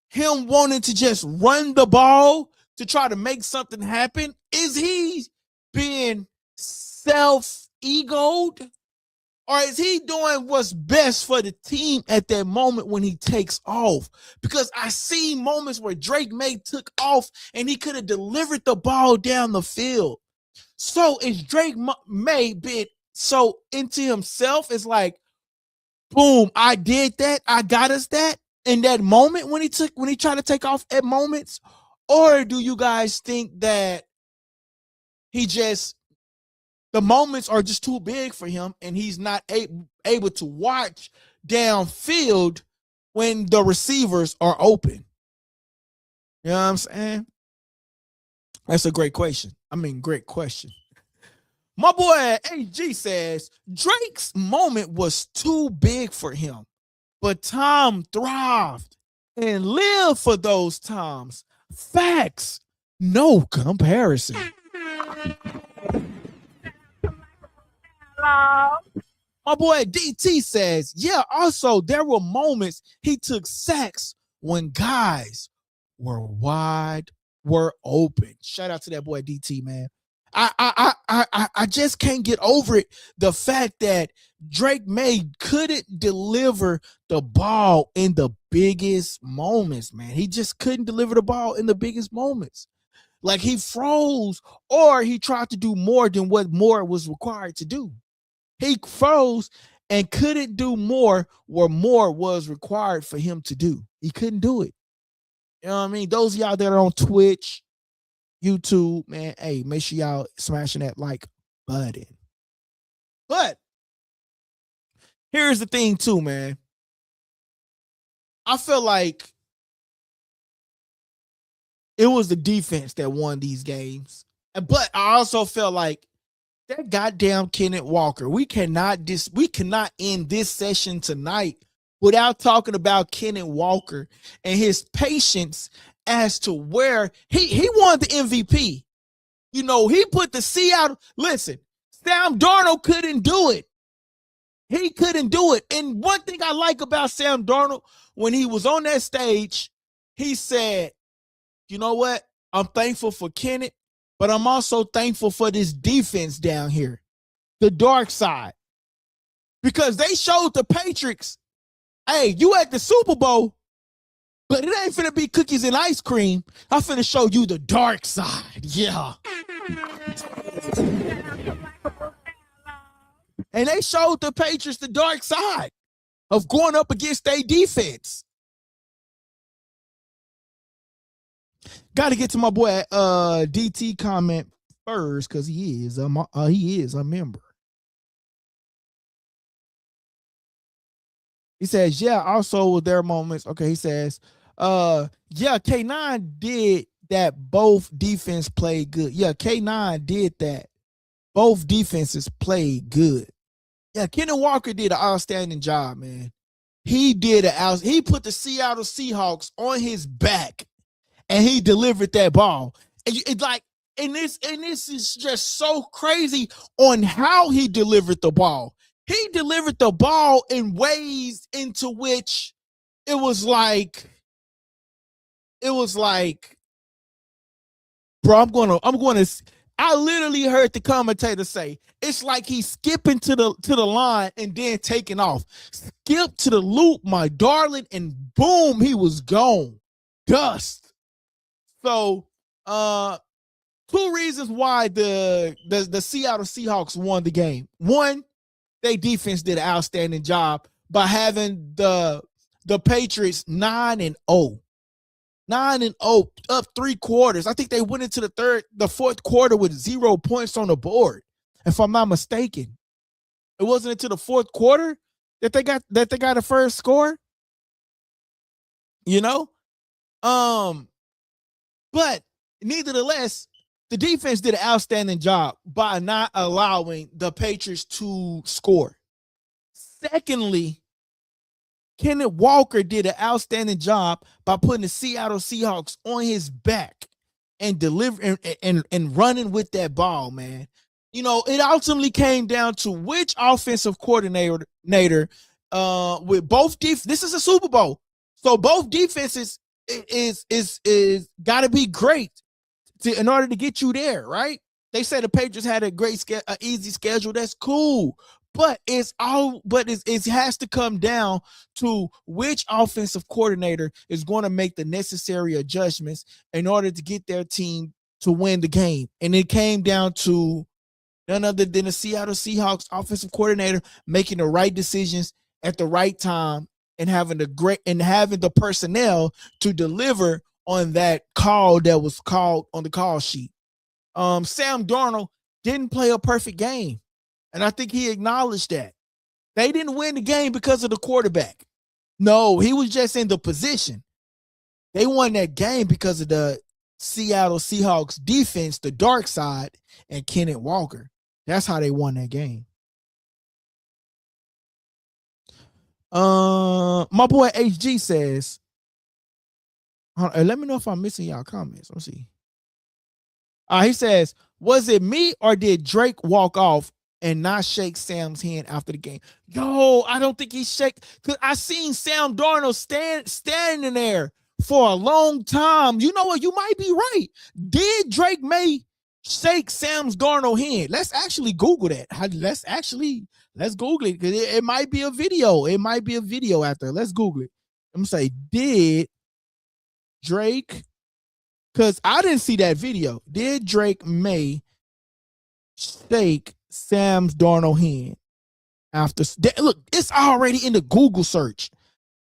him wanting to just run the ball to try to make something happen? Is he being self-egoed? Or is he doing what's best for the team at that moment when he takes off? Because I see moments where Drake Maye took off and he could have delivered the ball down the field. So is Drake Maye being so into himself? It's like, boom, I did that. I got us that in that moment when he tried to take off at moments? Or do you guys think that the moments are just too big for him and he's not able to watch downfield when the receivers are open? You know what I'm saying? That's a great question. Great question. My boy AG says Drake's moment was too big for him, but Tom thrived and lived for those times. Facts. No comparison. My boy DT says, yeah, also there were moments he took sacks when guys were open. Shout out to that boy DT, man. I just can't get over it. The fact that Drake Maye couldn't deliver the ball in the biggest moments, man. He just couldn't deliver the ball in the biggest moments. Like he froze, or he tried to do more than what more was required to do. He froze and couldn't do more where more was required for him to do. He couldn't do it. You know what I mean? Those of y'all that are on Twitch, YouTube, man, hey, make sure y'all smashing that like button. But here's the thing too, man. I feel like it was the defense that won these games. But I also felt like that goddamn Kenneth Walker. We cannot end this session tonight without talking about Kenneth Walker and his patience as to where he won the MVP. You know, he put the Seattle. Listen, Sam Darnold couldn't do it. He couldn't do it. And one thing I like about Sam Darnold, when he was on that stage, he said, you know what? I'm thankful for Kenneth, but I'm also thankful for this defense down here, the dark side. Because they showed the Patriots, hey, you at the Super Bowl, but it ain't finna be cookies and ice cream. I'm finna show you the dark side. Yeah. And they showed the Patriots the dark side of going up against their defense. Got to get to my boy DT comment first because he is a member. He says, yeah, also with their moments. Okay, he says, yeah, K9 did that. Both defense played good. Yeah, K9 did that. Both defenses played good. Yeah, Kenneth Walker did an outstanding job, man. He put the Seattle Seahawks on his back, and he delivered that ball. And this is just so crazy on how he delivered the ball. He delivered the ball in ways into which it was like, bro, I literally heard the commentator say, it's like he's skipping to the line and then taking off. Skip to the loop, my darling, and boom, he was gone. Dust. So, two reasons why the Seattle Seahawks won the game. One, their defense did an outstanding job by having the Patriots 9-0. 9-0, up 3 quarters. I think they went into the fourth quarter with 0 points on the board, if I'm not mistaken. It wasn't until the fourth quarter that they got a first score. You know? But nevertheless, the defense did an outstanding job by not allowing the Patriots to score. Secondly, Kenneth Walker did an outstanding job by putting the Seattle Seahawks on his back and delivering and running with that ball, man. You know, it ultimately came down to which offensive coordinator with both this is a Super Bowl. So both defenses is got to be great in order to get you there, right? They said the Patriots had a great easy schedule. That's cool. But it has to come down to which offensive coordinator is going to make the necessary adjustments in order to get their team to win the game. And it came down to none other than the Seattle Seahawks offensive coordinator making the right decisions at the right time and having the personnel to deliver on that call that was called on the call sheet. Sam Darnold didn't play a perfect game. And I think he acknowledged that. They didn't win the game because of the quarterback. No, he was just in the position. They won that game because of the Seattle Seahawks defense, the dark side, and Kenneth Walker. That's how they won that game. My boy HG says, let me know if I'm missing y'all comments. Let's see. He says, was it me or did Drake walk off and not shake Sam's hand after the game? Yo, I don't think he shake, because I seen Sam Darnold standing there for a long time. You know what? You might be right. Did Drake Maye shake Sam's Darnold hand? Let's actually Google that. Let's Google it because it might be a video. It might be a video out there. Let's Google it. I'm gonna say, did Drake? Because I didn't see that video. Did Drake Maye shake Sam's Darnold hand after? Look, it's already in the Google search.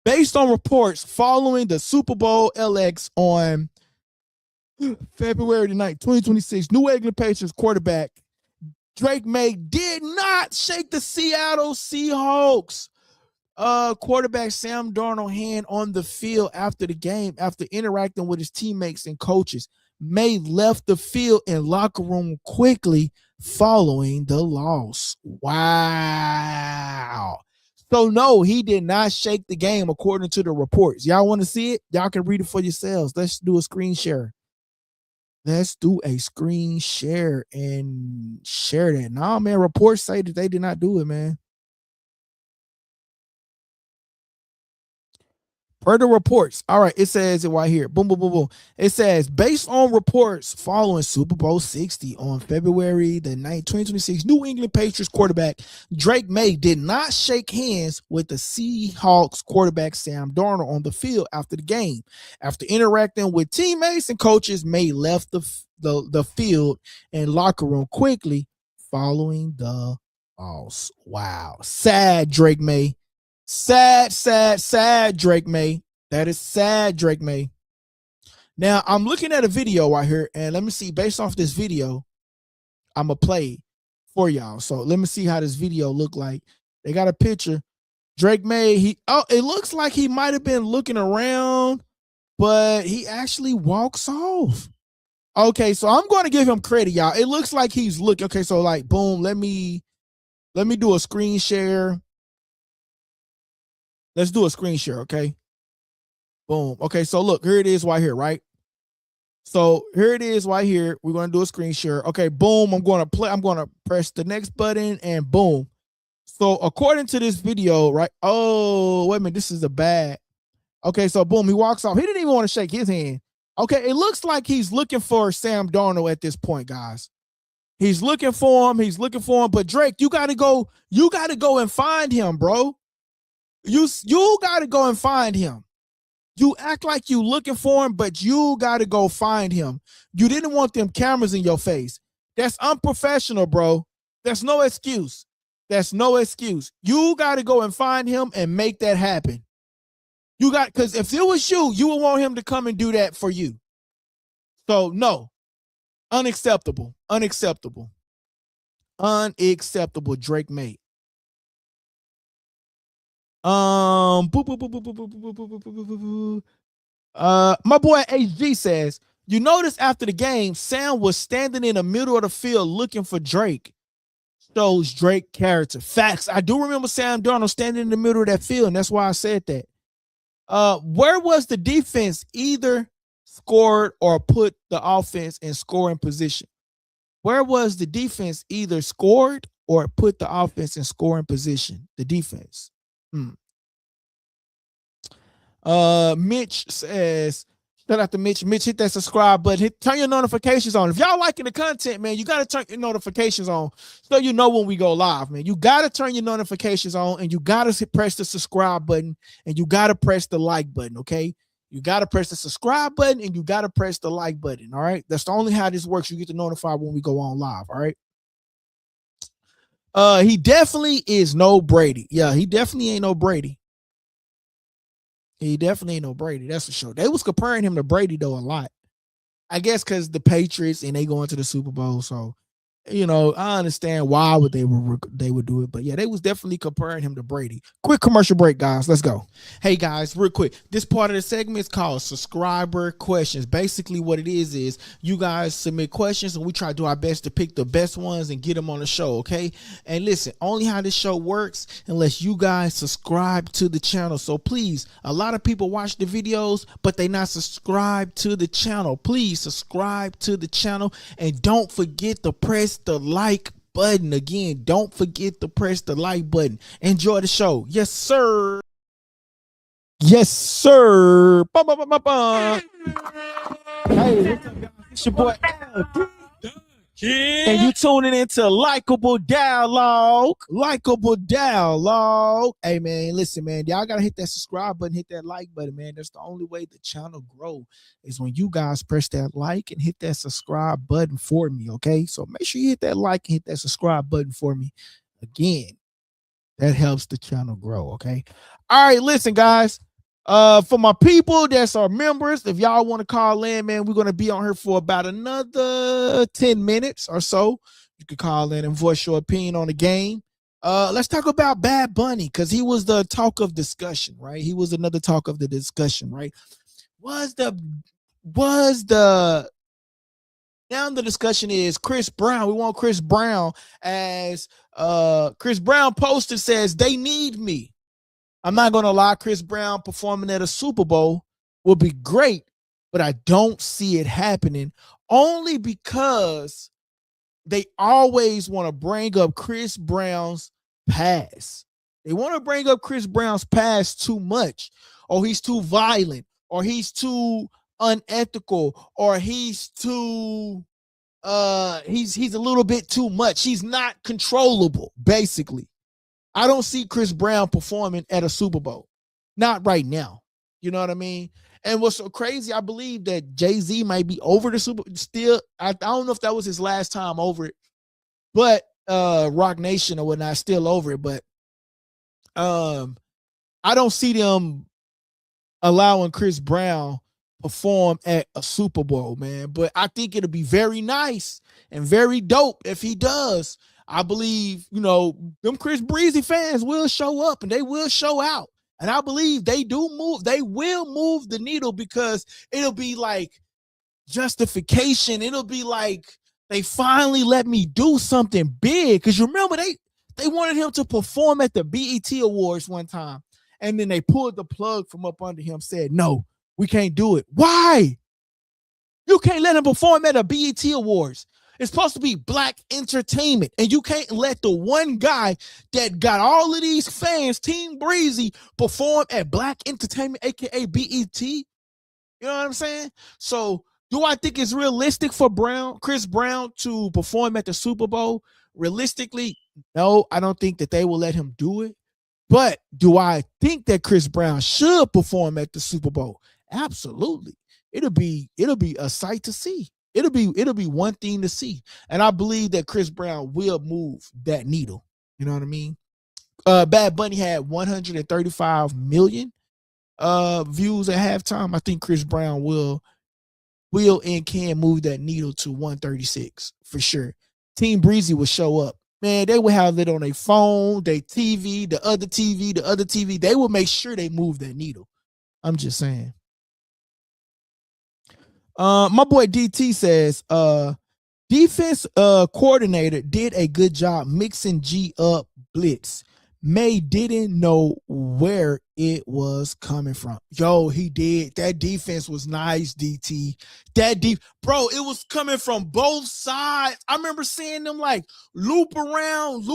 Based on reports following the Super Bowl LX on February the 9th, 2026, New England Patriots quarterback Drake Maye did not shake the Seattle Seahawks quarterback Sam Darnold hand on the field after the game after interacting with his teammates and coaches. Maye left the field and locker room quickly following the loss. Wow. So no, he did not shake the game according to the reports. Y'all want to see it? Y'all can read it for yourselves. Let's do a screen share. Let's do a screen share and share that. Nah, man, reports say that they did not do it, man. Per the reports. All right, it says it right here. Boom, boom, boom, boom. It says, based on reports following Super Bowl 60 on February the 9th, 2026, New England Patriots quarterback Drake Maye did not shake hands with the Seahawks quarterback Sam Darnold on the field after the game. After interacting with teammates and coaches, Maye left the field and locker room quickly following the loss. Wow. Sad, Drake Maye. Sad, Drake Maye. That is sad, Drake Maye. Now, I'm looking at a video right here, and let me see, based off this video, I'm going to play for y'all. So let me see how this video look like. They got a picture. Drake Maye, it looks like he might have been looking around, but he actually walks off. Okay, so I'm going to give him credit, y'all. It looks like he's looking. Okay, so like, boom, let me do a screen share. Let's do a screen share, okay? Boom. Okay, so look, here it is right here, right? So here it is right here. We're going to do a screen share. Okay, boom. I'm going to press the next button and boom. So according to this video, right? Oh, wait a minute. This is a bad. Okay, so boom, he walks off. He didn't even want to shake his hand. Okay, it looks like he's looking for Sam Darnold at this point, guys. He's looking for him. But Drake, you got to go and find him, bro. You got to go and find him. You act like you looking for him, but you got to go find him. You didn't want them cameras in your face. That's unprofessional, bro. That's no excuse. You got to go and find him and make that happen. Because if it was you would want him to come and do that for you. So no, unacceptable, Drake Maye. My boy HG says, you notice after the game, Sam was standing in the middle of the field looking for Drake. Shows Drake character. Facts. I do remember Sam Darnold standing in the middle of that field, and that's why I said that. Where was the defense either scored or put the offense in scoring position? Where was the defense either scored or put the offense in scoring position? The defense. Mitch says, shout out to Mitch. Mitch, hit that subscribe button. Turn your notifications on. If y'all liking the content, man, you got to turn your notifications on so you know when we go live, man. You got to turn your notifications on, and you got to press the subscribe button, and you got to press the like button, okay? You got to press the subscribe button, and you got to press the like button, all right? That's the only how this works. You get to notify when we go on live, all right? He definitely is no Brady. Yeah, he definitely ain't no Brady. That's for sure. They was comparing him to Brady, though, a lot. I guess because the Patriots and they going to the Super Bowl. So, you know, I understand why they would do it. But yeah, they was definitely comparing him to Brady. Quick commercial break, guys. Let's go. Hey, guys, real quick. This part of the segment is called Subscriber Questions. Basically, what it is you guys submit questions and we try to do our best to pick the best ones and get them on the show, okay? And listen, only how this show works unless you guys subscribe to the channel. So please, a lot of people watch the videos, but they not subscribed to the channel. Please subscribe to the channel and don't forget to press the like button. Again, don't forget to press the like button. Enjoy the show. Yes, sir. Yes, sir. Hey, what's up, guys? It's your boy LD. And you tuning into Likeable Dialogue. Likeable Dialogue. Hey, man, listen, man. Y'all got to hit that subscribe button, hit that like button, man. That's the only way the channel grow is when you guys press that like and hit that subscribe button for me, okay? So make sure you hit that like and hit that subscribe button for me. Again, that helps the channel grow, okay? All right, listen, guys. For my people that's our members, if y'all want to call in, man, we're going to be on here for about another 10 minutes or so. You can call in and voice your opinion on the game. Let's talk about Bad Bunny, because he was the talk of discussion, right? He was another talk of the discussion, right? Now the discussion is Chris Brown. We want Chris Brown, as Chris Brown posted, says they need me. I'm not going to lie, Chris Brown performing at a Super Bowl would be great, but I don't see it happening, only because they always want to bring up Chris Brown's past. They want to bring up Chris Brown's past too much, or he's too violent, or he's too unethical, or he's too he's a little bit too much. He's not controllable, basically. I don't see Chris Brown performing at a Super Bowl. Not right now. You know what I mean? And what's so crazy, I believe that Jay-Z might be over the Super Bowl still. I don't know if that was his last time over it, but Rock Nation or whatnot, still over it. But I don't see them allowing Chris Brown perform at a Super Bowl, man. But I think it'll be very nice and very dope if he does. I believe, them Chris Breezy fans will show up and they will show out. And I believe they will move the needle, because it'll be like justification. It'll be like they finally let me do something big. Because you remember, they wanted him to perform at the BET Awards one time. And then they pulled the plug from up under him, said, no, we can't do it. Why? You can't let him perform at a BET Awards. It's supposed to be black entertainment, and you can't let the one guy that got all of these fans, Team Breezy, perform at black entertainment, aka BET. You know what I'm saying? So, do I think it's realistic for Chris Brown to perform at the Super Bowl? Realistically, no, I don't think that they will let him do it. But do I think that Chris Brown should perform at the Super Bowl? Absolutely. It'll be a sight to see. It'll be one thing to see. And I believe that Chris Brown will move that needle. You know what I mean? Bad Bunny had 135 million views at halftime. I think Chris Brown will and can move that needle to 136 for sure. Team Breezy will show up. Man, they will have it on their phone, their TV, the other TV. They will make sure they move that needle. I'm just saying. My boy DT says, defense coordinator did a good job mixing G up blitz. Maye didn't know where it was coming from. Yo, he did. That defense was nice, DT. Bro, it was coming from both sides. I remember seeing them like loop around.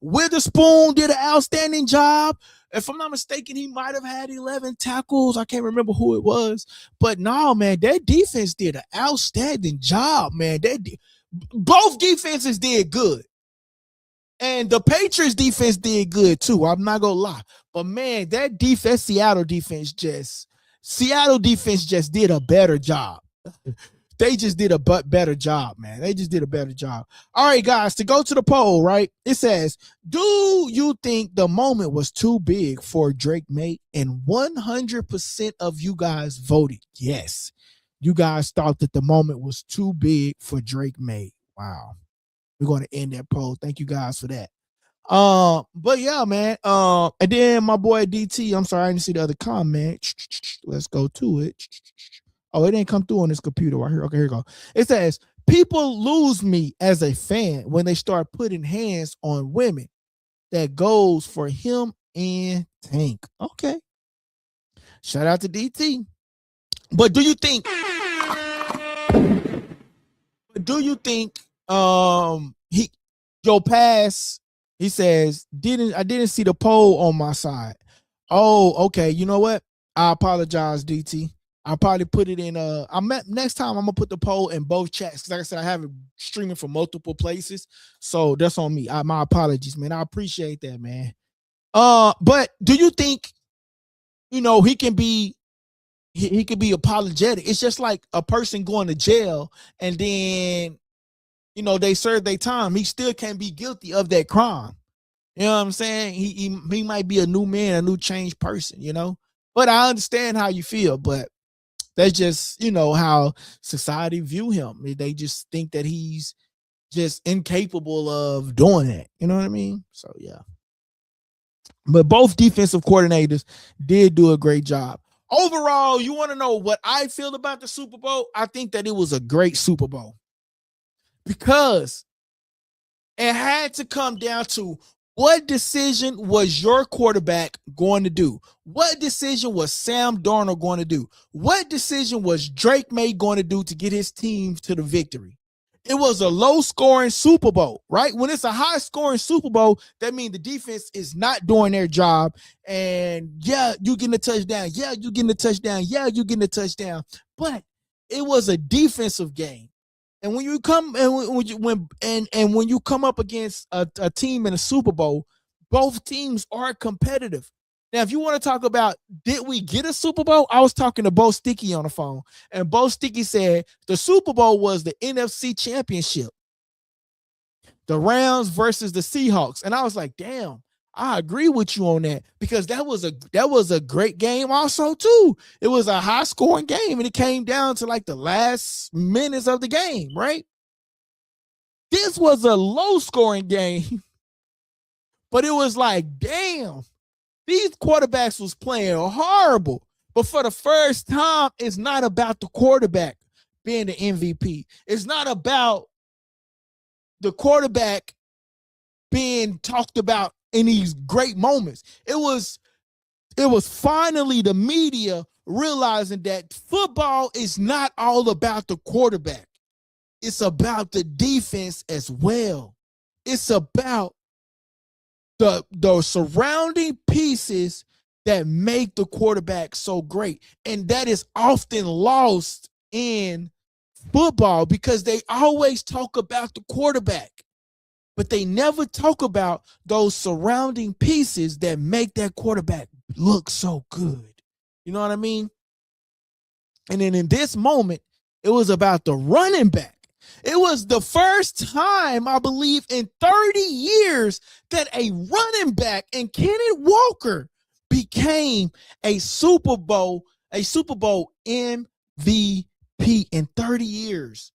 Witherspoon did an outstanding job. If I'm not mistaken, he might have had 11 tackles. I can't remember who it was. But no, man, that defense did an outstanding job, man. Both defenses did good. And the Patriots defense did good too. I'm not gonna lie. But man, Seattle defense just did a better job. They just did a better job, man. They just did a better job. All right, guys, to go to the poll, right? It says, do you think the moment was too big for Drake Maye? And 100% of you guys voted yes. You guys thought that the moment was too big for Drake Maye. Wow. We're going to end that poll. Thank you guys for that. But yeah, man. And then my boy DT, I'm sorry, I didn't see the other comment. Let's go to it. Oh, it didn't come through on this computer right here. Okay, here we go. It says, people lose me as a fan when they start putting hands on women. That goes for him and Tank. Okay. Shout out to DT. But do you think your pass, he says, I didn't see the poll on my side. Oh, okay. You know what? I apologize, DT. I'll probably put it in next time I'm gonna put the poll in both chats because like I said, I have it streaming from multiple places. So that's on me. My apologies, man. I appreciate that, man. But do you think, he can be he could be apologetic? It's just like a person going to jail and then they serve their time. He still can't be guilty of that crime. You know what I'm saying? He might be a new man, a new changed person, But I understand how you feel, but that's just, how society view him. They just think that he's just incapable of doing that. You know what I mean? So, yeah. But both defensive coordinators did do a great job. Overall, you want to know what I feel about the Super Bowl? I think that it was a great Super Bowl because it had to come down to what decision was your quarterback going to do? What decision was Sam Darnold going to do? What decision was Drake Maye going to do to get his team to the victory? It was a low-scoring Super Bowl, right? When it's a high-scoring Super Bowl, that means the defense is not doing their job. And, yeah, you getting a touchdown. Yeah, you getting a touchdown. Yeah, you getting a touchdown. But it was a defensive game. And when you come when you come up against a team in a Super Bowl, both teams are competitive. Now, if you want to talk about did we get a Super Bowl, I was talking to Bo Sticky on the phone, and Bo Sticky said the Super Bowl was the NFC Championship, the Rams versus the Seahawks, and I was like, damn. I agree with you on that because that was a great game also too. It was a high scoring game and it came down to like the last minutes of the game, right? This was a low scoring game, but it was like, damn, these quarterbacks was playing horrible. But for the first time, it's not about the quarterback being the MVP. It's not about the quarterback being talked about in these great moments. It was finally the media realizing that football is not all about the quarterback. It's about the defense as well. It's about the surrounding pieces that make the quarterback so great. And that is often lost in football because they always talk about the quarterback. But they never talk about those surrounding pieces that make that quarterback look so good. You know what I mean? And then in this moment, it was about the running back. It was the first time, I believe, in 30 years that a running back and Kenneth Walker became a Super Bowl MVP in 30 years.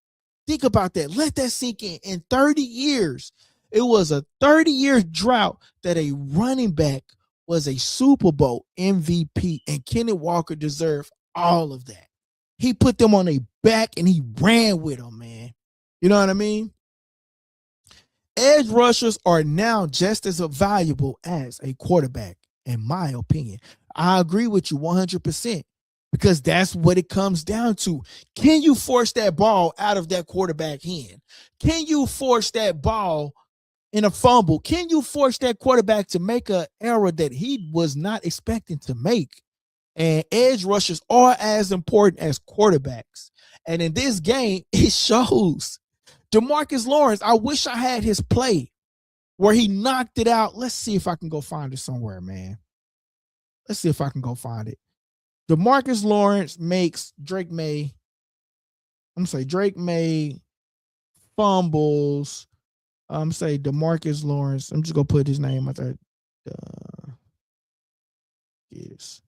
Think about that. Let that sink in. In 30 years. It was a 30-year drought that a running back was a Super Bowl MVP, and Kenneth Walker deserved all of that. He put them on their back, and he ran with them, man. You know what I mean? Edge rushers are now just as valuable as a quarterback, in my opinion. I agree with you 100% because that's what it comes down to. Can you force that ball out of that quarterback hand? Can you force that ball in a fumble? Can you force that quarterback to make an error that he was not expecting to make? And edge rushers are as important as quarterbacks. And in this game, it shows. DeMarcus Lawrence, I wish I had his play where he knocked it out. Let's see if I can go find it somewhere, man. Let's see if I can go find it. DeMarcus Lawrence makes Drake Maye fumbles. Say DeMarcus Lawrence. I'm just gonna put his name out there. Yes,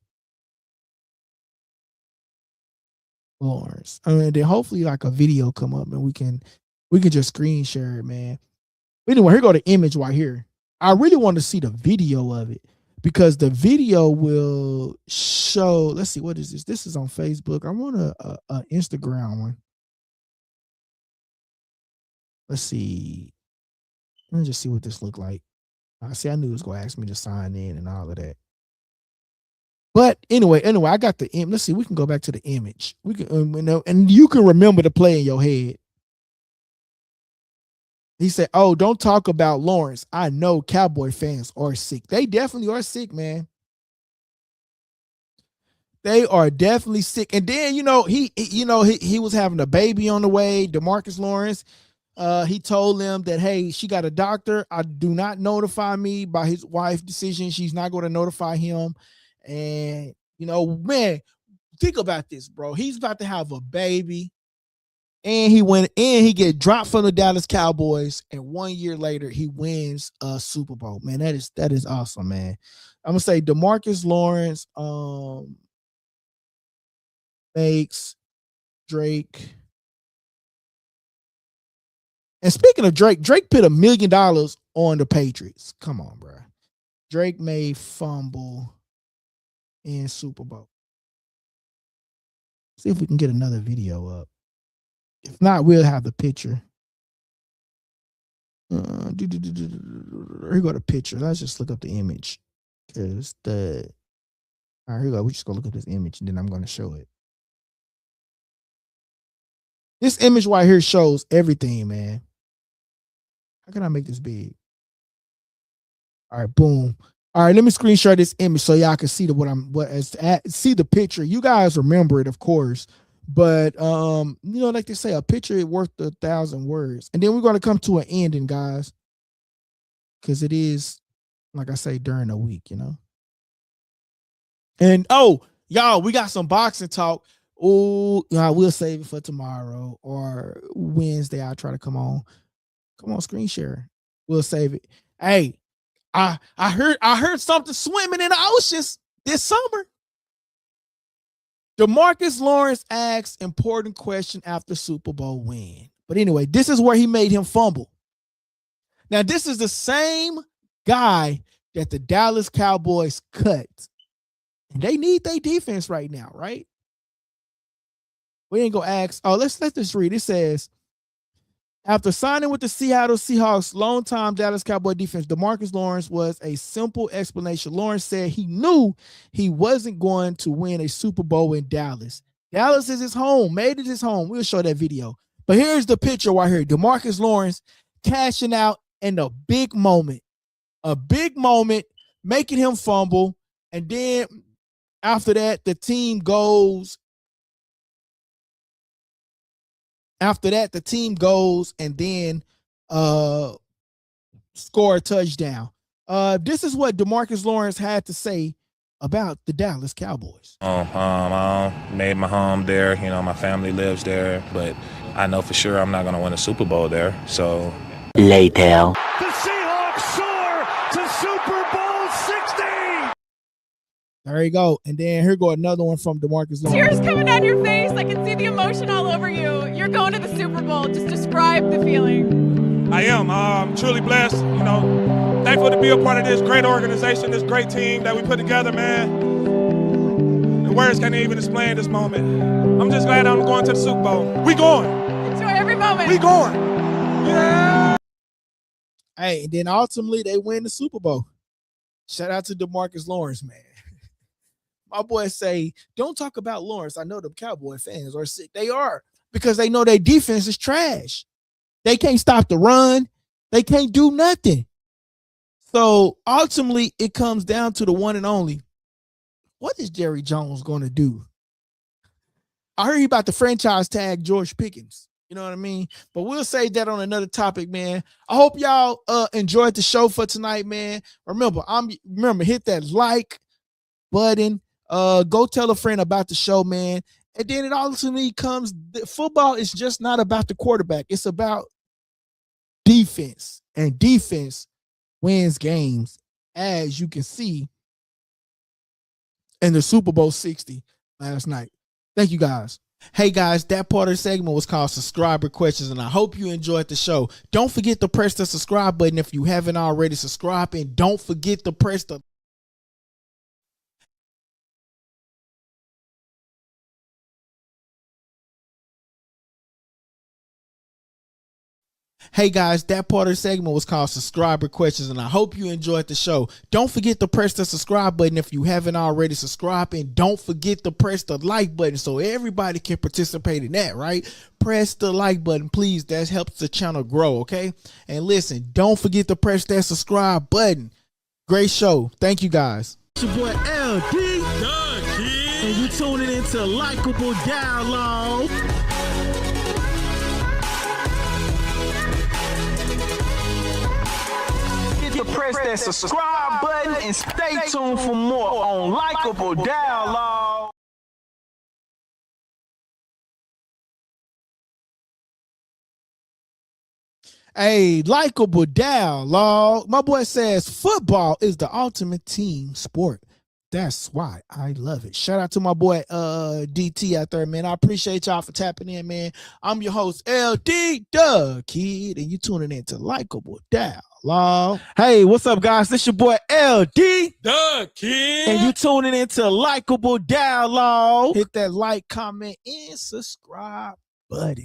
Lawrence. And then hopefully like a video come up and we can just screen share it, man. Anyway, here go the image right here. I really want to see the video of it because the video will show. Let's see, what is this? This is on Facebook. I want a Instagram one. Let's see. Let me just see what this looked like. I knew it was going to ask me to sign in and all of that. But anyway, I got the image. Let's see. We can go back to the image. We can, and you can remember the play in your head. He said, "Oh, don't talk about Lawrence. I know Cowboy fans are sick. They definitely are sick, man. They are definitely sick. And then, he was having a baby on the way, DeMarcus Lawrence. He told them that, hey, she got a doctor. I do not notify me by his wife's decision. She's not going to notify him. And, man, think about this, bro. He's about to have a baby. And he get dropped from the Dallas Cowboys. And 1 year later, he wins a Super Bowl. Man, that is awesome, man. I'm going to say DeMarcus Lawrence makes Drake. And speaking of Drake put $1 million on the Patriots. Come on, bro. Drake may fumble in Super Bowl. See if we can get another video up. If not, we'll have the picture. Here go the picture. Let's just look up the image. All right, here we go. We're just gonna look up this image and then I'm gonna show it. This image right here shows everything, man. How can I make this big? All right, boom. All right, let me screenshot this image so y'all can see see the picture. You guys remember it, of course, but like they say, a picture is worth 1,000 words. And then we're gonna come to an ending, guys, because it is, like I say, during the week, And y'all, we got some boxing talk. Oh, we'll save it for tomorrow or Wednesday. I'll try to come on screen share. We'll save it. Hey, I heard something swimming in the oceans this summer. DeMarcus Lawrence asks important question after Super Bowl win. But anyway, this is where he made him fumble. Now, this is the same guy that the Dallas Cowboys cut. And they need their defense right now, right? We ain't gonna ask. Oh, let's let this read. It says, after signing with the Seattle Seahawks, longtime Dallas Cowboy defense, DeMarcus Lawrence was a simple explanation. Lawrence said he knew he wasn't going to win a Super Bowl in Dallas. Dallas is his home, made it his home. We'll show that video. But here's the picture right here. DeMarcus Lawrence cashing out in a big moment, making him fumble. And then after that, the team goes. After that, the team goes and then score a touchdown. This is what DeMarcus Lawrence had to say about the Dallas Cowboys. I made my home there. My family lives there, but I know for sure I'm not going to win a Super Bowl there. So later. The Seahawks soar to Super Bowl 60. There you go. And then here go another one from DeMarcus Lawrence. Tears coming down your face. I can see the emotion all over you. You're going to the Super Bowl. Just describe the feeling. I am. I'm truly blessed. Thankful to be a part of this great organization, this great team that we put together, man. The words can't even explain this moment. I'm just glad I'm going to the Super Bowl. We going. Enjoy every moment. We going. Yeah. Hey, and then ultimately they win the Super Bowl. Shout out to DeMarcus Lawrence, man. My boys say, don't talk about Lawrence. I know the Cowboy fans are sick. They are, because they know their defense is trash. They can't stop the run. They can't do nothing. So ultimately, it comes down to the one and only. What is Jerry Jones going to do? I heard he about to franchise tag George Pickens. You know what I mean? But we'll save that on another topic, man. I hope y'all enjoyed the show for tonight, man. Remember, hit that like button. Go tell a friend about the show, man. And then it ultimately comes, football is just not about the quarterback. It's about defense. And defense wins games, as you can see in the Super Bowl 60 last night. Thank you, guys. Hey, guys, that part of the segment was called Subscriber Questions, and I hope you enjoyed the show. Don't forget to press the subscribe button if you haven't already subscribed, and don't forget to press the Hey guys, that part of the segment was called Subscriber Questions, and I hope you enjoyed the show. Don't forget to press the subscribe button if you haven't already subscribed, and don't forget to press the like button so everybody can participate in that, right? Press the like button, please. That helps the channel grow, okay? And listen, don't forget to press that subscribe button. Great show. Thank you, guys. It's your boy LD. And you tuning into Likeable Dialogue. Press that subscribe button and stay tuned for more on Likeable Dialogue. Hey, Likeable Dialogue. My boy says football is the ultimate team sport. That's why I love it. Shout out to my boy DT out there, man. I appreciate y'all for tapping in, man. I'm your host, LD the Kid, and you tuning in to Likeable Dialogue. Hey, what's up, guys? This your boy LD the Kid. and you tuning into Likeable Dialogue. Hit that like, comment, and subscribe button.